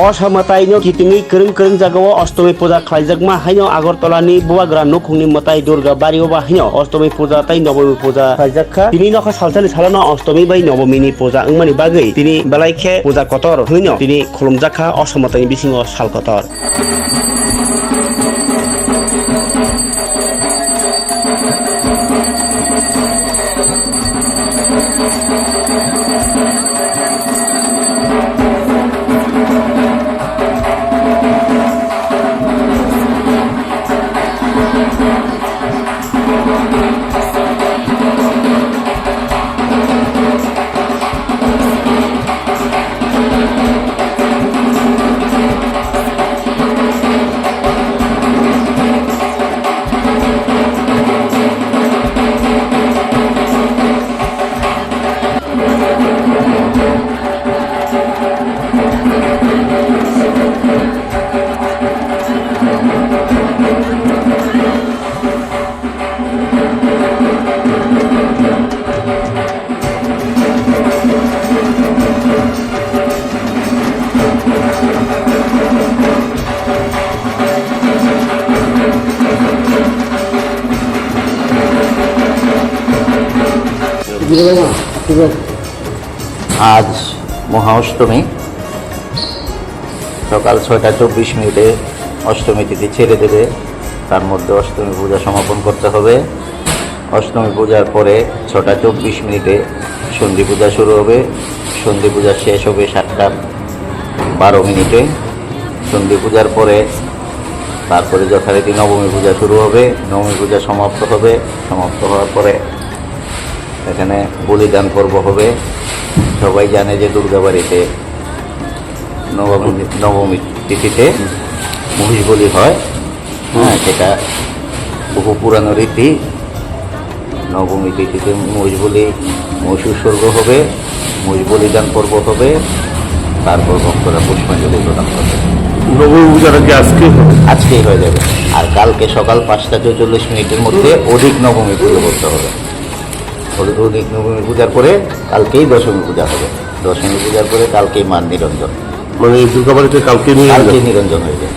Osa Mwtaino kitingi kereng jagao Ashtami puja khlaijak haino Agartalani Bubagra Nukhungni Mwtai Rwkha bario ba haino Ashtami puja tai Nabami puja khlaijak tini nokha salsali salano Ashtami Bai Nabami ni puja wngmani bagui tini balaikhe puja kotor hino tini khulumjakha Osa Mwtaini bisingo sal kotor. आज महाअष्टमी सकाल 6:24 अष्टमी तिथि छेड़े देवे तार मध्य अष्टमी पूजा समापन करते होबे। अष्टमी पूजार परे 6:24 सन्धि पूजा शुरू होबे। सन्धि पूजा शेष होबे 7:12 सन्धि पूजार परे तारपरे यथारीति नवमी पूजा शुरू होबे। नवमी पूजा समाप्त होबे। समाप्त होवार परे এখানে বলিদান পর্ব হবে। সবাই জানে যে দুর্গাবাড়িতে নবমী তিথিতে মহিষ বলি হয়। হ্যাঁ, সেটা বহু পুরানো রীতি। নবমী তিথিতে মহিষ বলি মহিষ উৎসর্গ হবে, মহিষ বলিদান পর্ব হবে, তারপর ভক্তরা পুষ্পাঞ্জলি প্রদান করবে। নবমী পূজাটা কি আজকেই হয়ে যাবে। আর কালকে সকাল 5:44 মধ্যে অধিক নবমী পুজো করতে হবে। অধিক নবমী পূজার পরে কালকেই দশমী পূজা হবে। দশমী পূজার পরে কালকেই মান নিরঞ্জন, মানে দুর্গাবাড়িতে কালকে নিরঞ্জন হয়ে যায়।